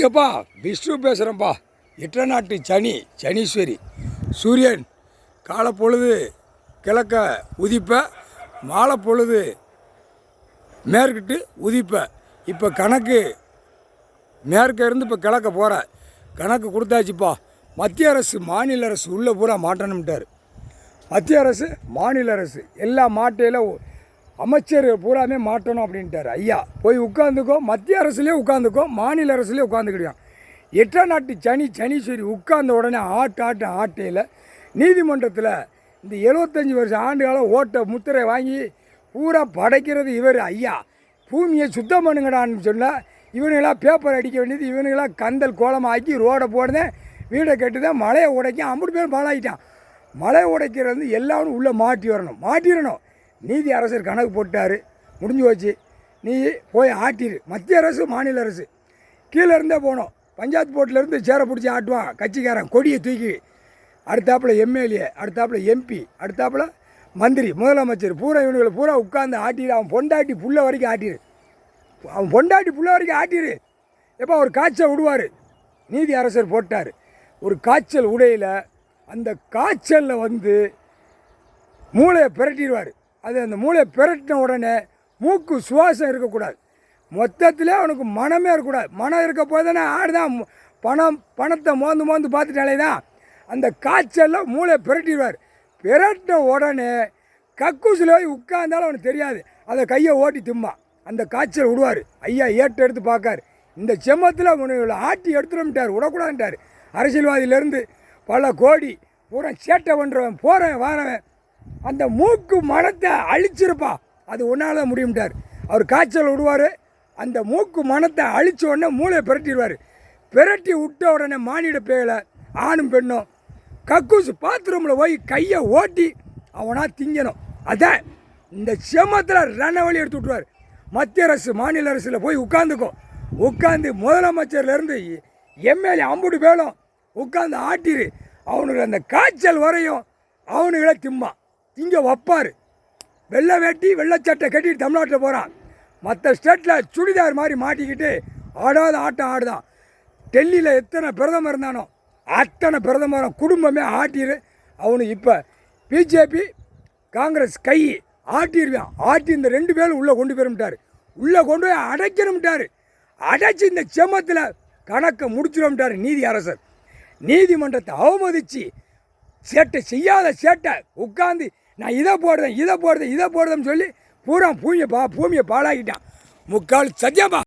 எப்பா விஷ்ணு பேசுகிறேன்ப்பா. இட்டநாட்டு சனீஸ்வரி சூரியன் காலப்பொழுது கிழக்க உதிப்ப, மாலை பொழுது மேற்கிட்டு உதிப்ப. இப்போ கணக்கு மேற்க இருந்து இப்போ கிழக்க போகிற கணக்கு கொடுத்தாச்சுப்பா. மத்திய அரசு மாநில அரசு உள்ளே பூரா மாட்டணும்ட்டார். மத்திய அரசு மாநில அரசு எல்லா மாட்டையில் அமைச்சர்கள் பூராமே மாட்டணும் அப்படின்ட்டார். ஐயா போய் உட்காந்துக்கோ, மத்திய அரசுலேயே உட்காந்துக்கோ, மாநில அரசுலேயே உட்காந்துக்கிடுவான். எட்டநாட்டு சனீஸ்வரி உட்கார்ந்த உடனே ஆட்டையில் நீதிமன்றத்தில் இந்த 75 வருஷம் ஆண்டு காலம் ஓட்டை முத்திரை வாங்கி பூரா படைக்கிறது இவர். ஐயா பூமியை சுத்தம் பண்ணுங்கடான்னு சொன்னால் இவனுங்களாம் பேப்பர் அடிக்க வேண்டியது, இவனுங்களாம் கந்தல் கோலமாக ஆக்கி ரோடை போடுதேன், வீடை கட்டுதான், மலையை உடைக்க 50 பேர் பாலாகிட்டான். மலையை உடைக்கிறது எல்லாரும் உள்ளே மாட்டிடணும். நீதி அரசர் கணக்கு போட்டார், முடிஞ்சு போச்சு. நீ போய் ஆட்டிரு. மத்திய அரசு மாநில அரசு கீழே இருந்தே போனோம். பஞ்சாயத்து போர்ட்டிலேருந்து சேரை பிடிச்சி ஆட்டுவான் கட்சிக்காரன், கொடியை தூக்கி. அடுத்தாப்பில் எம்எல்ஏ, அடுத்தாப்பில் எம்பி, அடுத்தாப்பில் மந்திரி, முதலமைச்சர் பூரா இவனுங்களை பூரா உட்காந்து ஆட்டிடு. அவன் பொண்டாட்டி புள்ள வரைக்கும் ஆட்டிடு. எப்போ ஒரு காய்ச்சல் விடுவார். நீதி அரசர் போட்டார். ஒரு காய்ச்சல் உடையில் அந்த காய்ச்சலில் வந்து மூளையை பிரட்டிடுவார். அது அந்த மூளையை பிரட்டின உடனே மூக்கு சுவாசம் இருக்கக்கூடாது. மொத்தத்தில் அவனுக்கு மனமே இருக்கக்கூடாது. மனம் இருக்க போய் தானே ஆடுதான். பணத்தை மோந்து பார்த்துட்டாலே தான் அந்த காய்ச்சலில் மூளையை பிரட்டிடுவார். பிரட்டின உடனே கக்கூசில் போய் உட்கார்ந்தாலும் அவனுக்கு தெரியாது. அதை கையை ஓட்டி திம்பான். அந்த காய்ச்சல் விடுவார். ஐயா ஏற்று எடுத்து பார்க்கார். இந்த செம்மத்தில் அவனுங்களை ஆட்டி எடுத்துடமிட்டார், விடக்கூடாதுட்டார். அரசியல்வாதியிலேருந்து பல கோடி பூரா சேட்டை பண்ணுறவன், போகிறவன் வாரவன் அந்த மூக்கு மனத்தை அழிச்சிருப்பா. அது ஒன்றால் தான் முடியும்ட்டார். அவர் காய்ச்சல் விடுவார். அந்த மூக்கு மனத்தை அழித்த உடனே மூளையை பிரட்டிடுவார். பிரட்டி விட்ட உடனே மானிட பேயலை ஆணும் பெண்ணும் கக்கூசு பாத்ரூமில் போய் கையை ஓட்டி அவனா திங்கணும். அதான் இந்த செம்மத்தில் ரணவழி எடுத்து விட்டுருவார். மத்திய அரசு மாநில அரசில் போய் உட்காந்து முதலமைச்சர்லேருந்து எம்எல்ஏ 50 பேரும் உட்காந்து ஆட்டிரு. அவனுக்கு அந்த காய்ச்சல் வரையும் அவனுங்களே திங்க வைப்பார். வெள்ளை வேட்டி வெள்ளைச்சட்டை கட்டிட்டு தமிழ்நாட்டில் போகிறான். மற்ற ஸ்டேட்டில் சுடிதார் மாதிரி மாட்டிக்கிட்டு ஆடாத ஆட்டம் ஆடுதான். டெல்லியில் எத்தனை பிரதமர் இருந்தானோ அத்தனை பிரதமரும் குடும்பமே ஆட்டிரு. அவனுக்கு இப்போ பிஜேபி காங்கிரஸ் கை ஆட்டிடுவான். ஆட்டி இந்த 2 பேரும் உள்ளே கொண்டு போயிட்டார். உள்ளே கொண்டு போய் அடைக்கணும்ட்டார். அடைச்சி இந்த செம்மத்தில் கணக்கை முடிச்சிடும்ட்டார் நீதி அரசர். நீதிமன்றத்தை அவமதித்து செய்யாத சேட்டை உட்காந்து நான் இதை போடுறேன் சொல்லி பூரா பூமியை பாழாக்கிட்டான். முக்கால் சத்தியமா.